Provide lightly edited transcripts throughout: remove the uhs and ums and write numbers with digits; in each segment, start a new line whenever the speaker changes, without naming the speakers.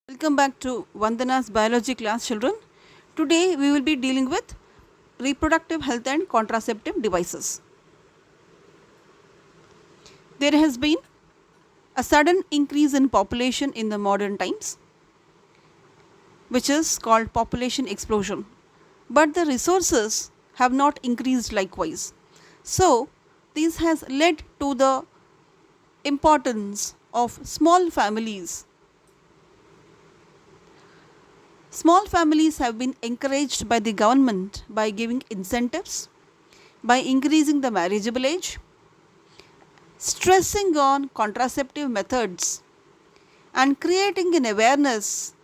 Welcome back to Vandana's biology class, children. Today we will be dealing with reproductive health and contraceptive devices. There has been a sudden increase in population in the modern times, which is called population explosion. But the resources have not increased likewise. So, this has led to the importance of small families. Small families have been encouraged by the government by giving incentives, by increasing the marriageable age, stressing on contraceptive methods, and creating an awareness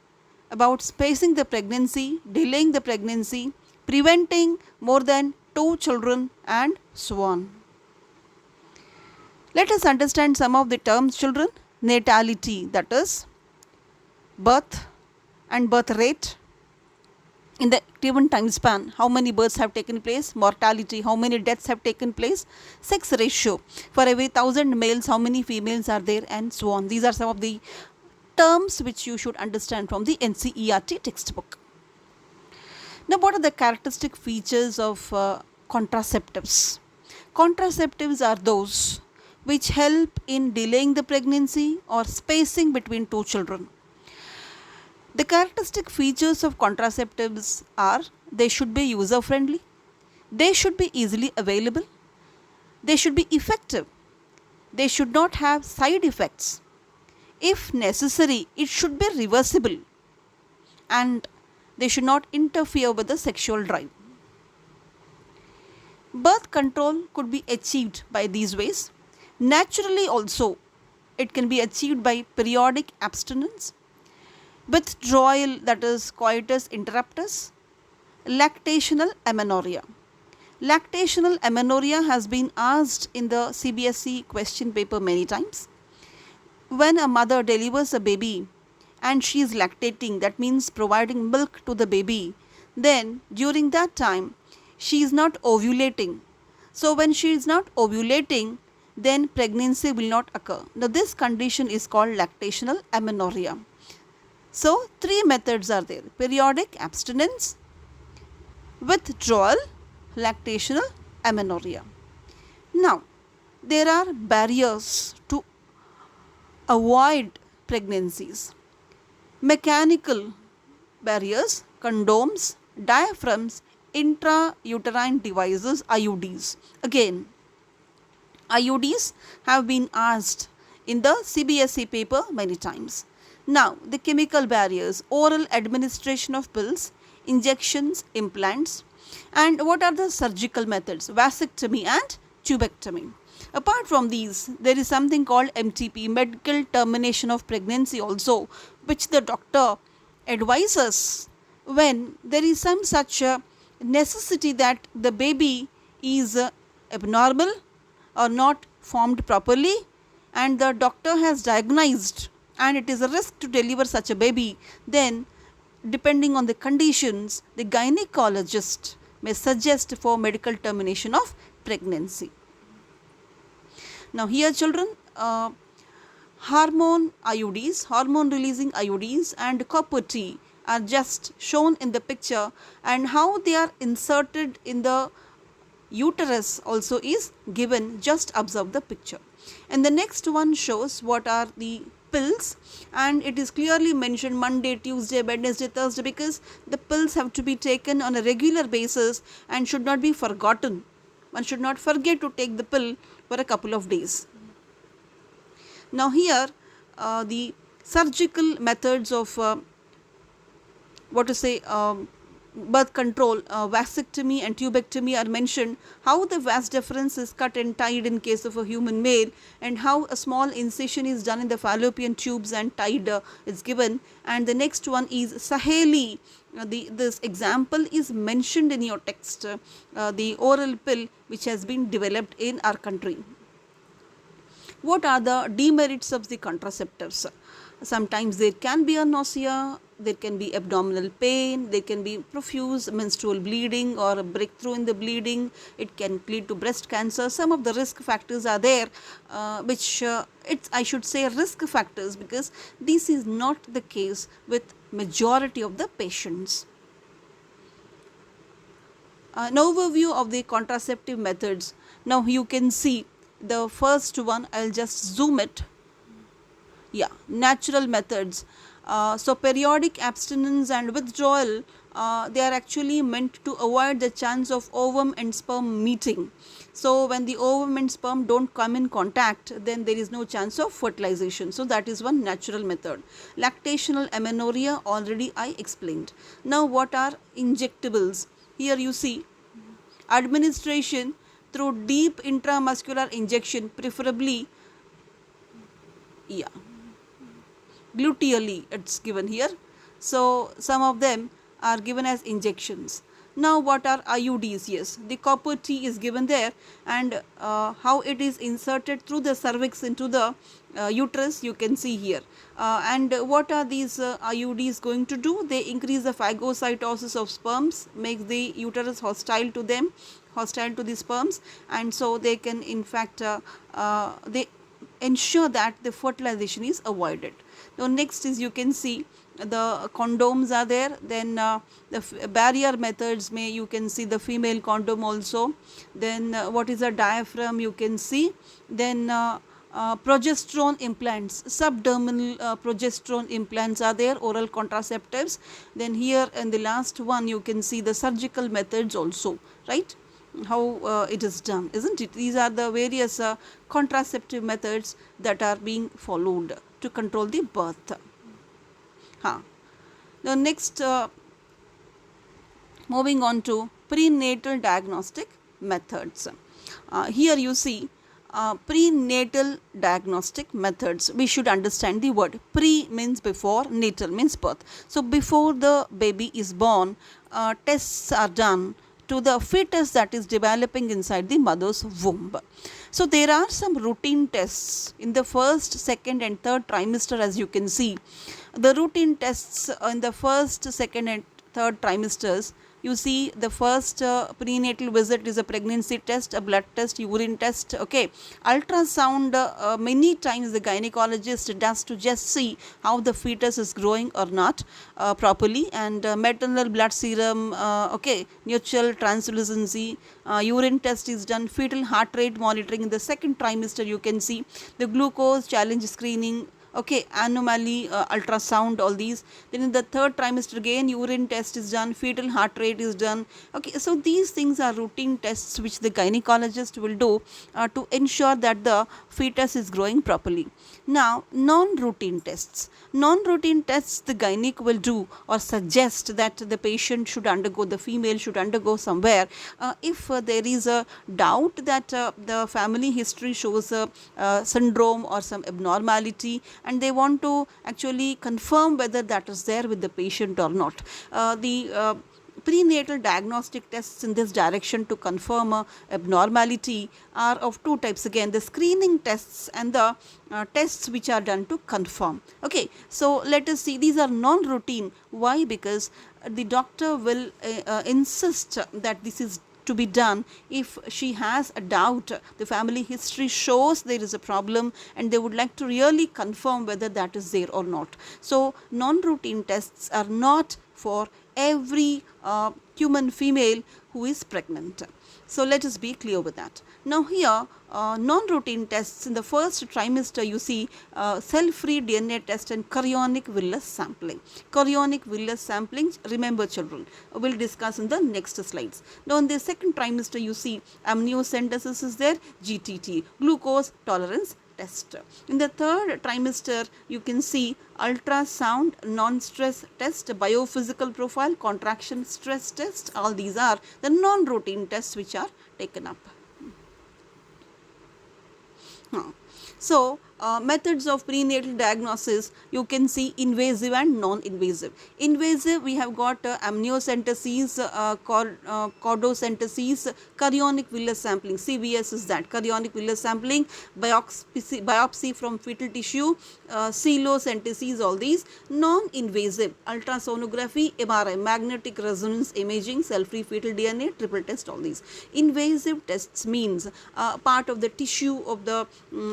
about spacing the pregnancy, delaying the pregnancy, preventing more than two children, and so on. Let us understand some of the terms, children. Natality, that is birth and birth rate in the given time span, how many births have taken place, mortality, how many deaths have taken place, sex ratio, for every 1,000 males how many females are there, and so on. These are some of the terms which you should understand from the NCERT textbook. Now, what are the characteristic features of contraceptives? Contraceptives are those which help in delaying the pregnancy or spacing between two children. The characteristic features of contraceptives are they should be user friendly, they should be easily available, they should be effective, they should not have side effects. If necessary, it should be reversible, and they should not interfere with the sexual drive. Birth control could be achieved by these ways. Naturally, also, it can be achieved by periodic abstinence, withdrawal, that is coitus interruptus, lactational amenorrhea. Lactational amenorrhea has been asked in the CBSE question paper many times. When a mother delivers a baby and she is lactating, that means providing milk to the baby, then during that time she is not ovulating. So when she is not ovulating, then pregnancy will not occur. Now this condition is called lactational amenorrhea. So, three methods are there: periodic abstinence, withdrawal, lactational amenorrhea. Now, there are barriers to avoid pregnancies. Mechanical barriers, condoms, diaphragms, intrauterine devices, IUDs. Again, IUDs have been asked in the CBSE paper many times. Now, the chemical barriers, oral administration of pills, injections, implants, and what are the surgical methods? Vasectomy and tubectomy. Apart from these, there is something called MTP, medical termination of pregnancy also, which the doctor advises when there is some such necessity that the baby is abnormal or not formed properly, and the doctor has diagnosed and it is a risk to deliver such a baby, then depending on the conditions, the gynecologist may suggest for medical termination of pregnancy. Now here children, hormone IUDs, hormone releasing IUDs and copper T are just shown in the picture, and how they are inserted in the uterus also is given. Just observe the picture. And the next one shows what are the pills, and it is clearly mentioned Monday, Tuesday, Wednesday, Thursday, because the pills have to be taken on a regular basis and should not be forgotten. One should not forget to take the pill for a couple of days. Now here the surgical methods of birth control, vasectomy and tubectomy are mentioned, how the vas deferens is cut and tied in case of a human male, and how a small incision is done in the fallopian tubes and tied is given. And the next one is Saheli. This example is mentioned in your text, the oral pill which has been developed in our country. What are the demerits of the contraceptives? Sometimes there can be a nausea, there can be abdominal pain, there can be profuse menstrual bleeding or a breakthrough in the bleeding. It can lead to breast cancer. Some of the risk factors are there, which it's, I should say, risk factors, because this is not the case with majority of the patients. An overview of the contraceptive methods. Now you can see the first one. I'll just zoom it. Yeah, natural methods. So periodic abstinence and withdrawal, they are actually meant to avoid the chance of ovum and sperm meeting. So when the ovum and sperm don't come in contact, then there is no chance of fertilization. So that is one natural method. Lactational amenorrhea, already I explained. Now what are injectables? Here you see administration through deep intramuscular injection, preferably, yeah, gluteally it's given here. So some of them are given as injections. Now what are IUDs? Yes, the copper T is given there, and how it is inserted through the cervix into the uterus, you can see here. And what are these IUDs going to do? They increase the phagocytosis of sperms, makes the uterus hostile to them, hostile to the sperms, and so they can in fact they ensure that the fertilization is avoided. Now next is, you can see the condoms are there. Then the barrier methods, may you can see the female condom also. Then what is a diaphragm, you can see. Then progesterone implants, subdermal progesterone implants are there, oral contraceptives. Then here in the last one you can see the surgical methods also, right? How it is done, isn't it? These are the various contraceptive methods that are being followed to control the birth. The next, moving on to prenatal diagnostic methods. Here you see prenatal diagnostic methods. We should understand the word. Pre means before, natal means birth. So before the baby is born, tests are done to the fetus that is developing inside the mother's womb. So there are some routine tests in the first, second and third trimester, as you can see. The routine tests in the first, second and third trimesters, you see the first prenatal visit is a pregnancy test, a blood test, urine test, okay. Ultrasound, many times the gynecologist does to just see how the fetus is growing or not properly. And maternal blood serum, okay, neutral translucency, urine test is done, fetal heart rate monitoring in the second trimester, you can see the glucose challenge screening, okay, anomaly ultrasound, all these. Then in the third trimester again urine test is done, fetal heart rate is done, okay. So these things are routine tests which the gynecologist will do to ensure that the fetus is growing properly. Now non-routine tests, non-routine tests the gynec will do or suggest that the patient should undergo, the female should undergo somewhere if there is a doubt that the family history shows a syndrome or some abnormality, and they want to actually confirm whether that is there with the patient or not. The prenatal diagnostic tests in this direction to confirm abnormality are of two types again, the screening tests and the tests which are done to confirm. Okay, so let us see, these are non-routine. Why? Because the doctor will insist that this is to be done if she has a doubt, the family history shows there is a problem, and they would like to really confirm whether that is there or not. So non-routine tests are not for every human female who is pregnant. So let us be clear with that. Now here non-routine tests in the first trimester, you see cell-free DNA test and chorionic villus sampling. Chorionic villus sampling, remember children, we'll discuss in the next slides. Now in the second trimester you see amniocentesis is there, GTT, glucose tolerance test. In the third trimester you can see ultrasound, non-stress test, biophysical profile, contraction stress test. All these are the non-routine tests which are taken up. So Methods of prenatal diagnosis, you can see invasive and non-invasive. Invasive, we have got amniocentesis, cordocentesis, chorionic villus sampling. CVS is that, chorionic villus sampling, biopsy from fetal tissue, coelocentesis, all these. Non-invasive, ultrasonography, MRI, magnetic resonance imaging, cell-free fetal DNA, triple test, all these. Invasive tests means part of the tissue of the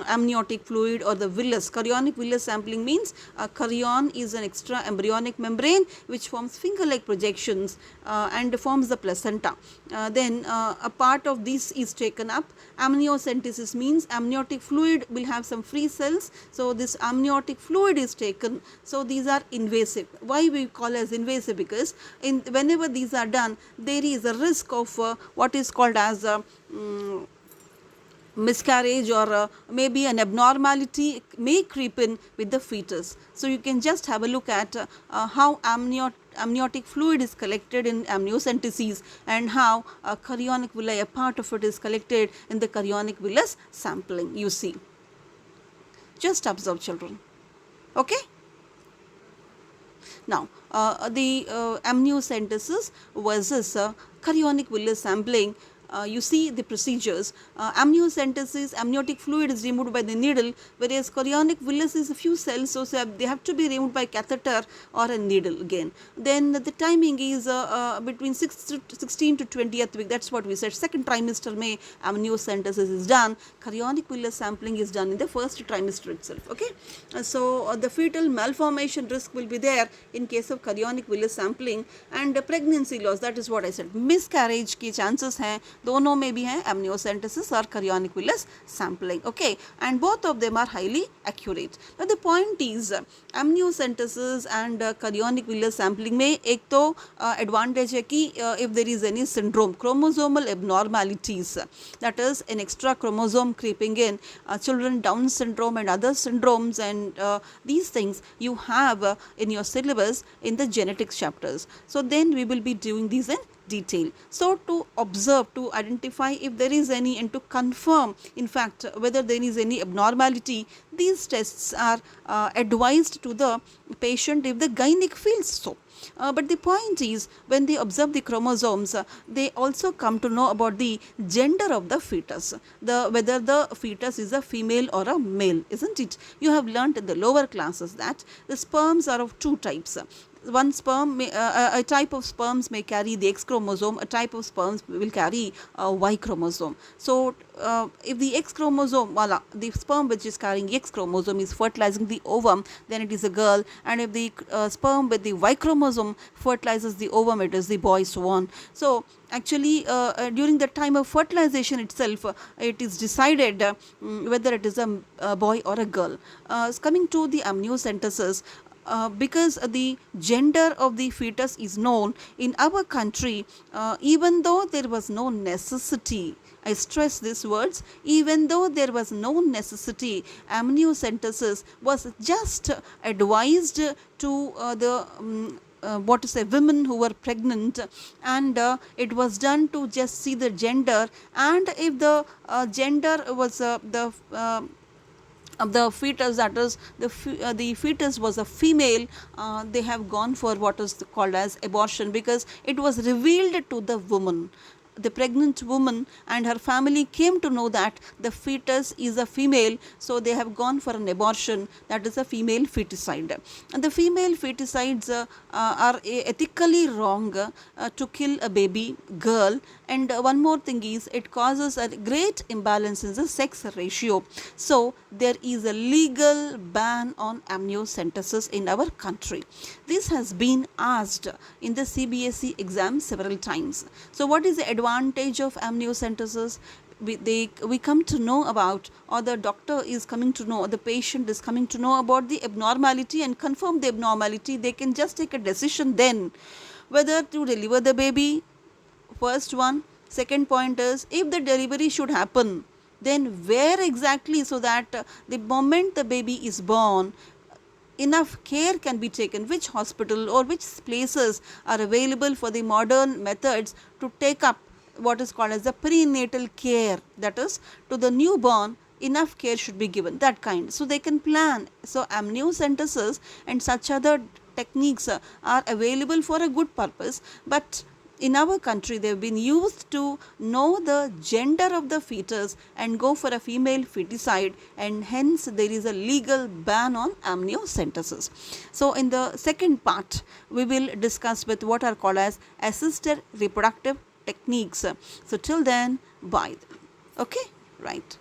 amniotic fluid or the villus. Chorionic villus sampling means chorion is an extra embryonic membrane which forms finger-like projections and forms the placenta. Then a part of this is taken up. Amniocentesis means amniotic fluid will have some free cells, so this amniotic fluid is taken. So these are invasive. Why we call as invasive? Because whenever these are done, there is a risk of what is called as miscarriage, or maybe an abnormality may creep in with the fetus. So you can just have a look at how amniotic fluid is collected in amniocentesis, and how chorionic villi, a part of it, is collected in the chorionic villus sampling. You see, just observe, children. Okay. Now, the amniocentesis versus chorionic villus sampling. You see the procedures. Amniocentesis, amniotic fluid is removed by the needle, whereas chorionic villus is a few cells, so they have to be removed by catheter or a needle again. Then the timing is between 16 to 20th week. That's what we said. Second trimester May amniocentesis is done. Chorionic villus sampling is done in the first trimester itself. Okay. So the fetal malformation risk will be there in case of chorionic villus sampling, and pregnancy loss. That is what I said. Miscarriage के chances हैं, दोनों में भी हैं, amniocentesis और chorionic villus sampling. Okay, and both of them are highly accurate. Now the point is amniocentesis and chorionic villus sampling में एक तो advantage है कि if there is any syndrome, chromosomal abnormalities, that is an extra chromosome creeping in, children Down syndrome and other syndromes, and these things you have in your syllabus in the genetics chapters. So then we will be doing these in detail. So to observe, to identify if there is any, and to confirm in fact whether there is any abnormality, these tests are advised to the patient if the gynec feels so. But the point is, when they observe the chromosomes, they also come to know about the gender of the fetus, whether the fetus is a female or a male, isn't it? You have learnt in the lower classes that the sperms are of two types. One sperm, a type of sperms may carry the X chromosome, a type of sperms will carry Y chromosome. So if the X chromosome, the sperm which is carrying X chromosome is fertilizing the ovum, then it is a girl, and if the sperm with the Y chromosome fertilizes the ovum, it is the boy, so on. So actually during the time of fertilization itself, it is decided whether it is a boy or a girl. Coming to the amniocentesis, because the gender of the fetus is known in our country, even though there was no necessity, I stress these words, even though there was no necessity, amniocentesis was just advised to women who were pregnant, and it was done to just see the gender, and if the gender was of the fetus, that is the fetus was a female, they have gone for what is called as abortion, because it was revealed to the woman. The pregnant woman and her family came to know that the fetus is a female, so they have gone for an abortion, that is a female feticide. And the female feticides are ethically wrong to kill a baby girl, and one more thing is it causes a great imbalance in the sex ratio. So there is a legal ban on amniocentesis in our country. This has been asked in the CBSE exam several times. So what is the advantage of amniocentesis? We come to know about, or the doctor is coming to know, or the patient is coming to know about the abnormality and confirm the abnormality. They can just take a decision then whether to deliver the baby, first one. Second point is, if the delivery should happen, then where exactly, so that the moment the baby is born, enough care can be taken, which hospital or which places are available for the modern methods to take up what is called as the prenatal care, that is to the newborn enough care should be given, that kind, so they can plan. So amniocentesis and such other techniques are available for a good purpose, but in our country they've been used to know the gender of the fetus and go for a female feticide, and hence there is a legal ban on amniocentesis. So in the second part we will discuss with what are called as assisted reproductive techniques. So till then, bye. Okay, right.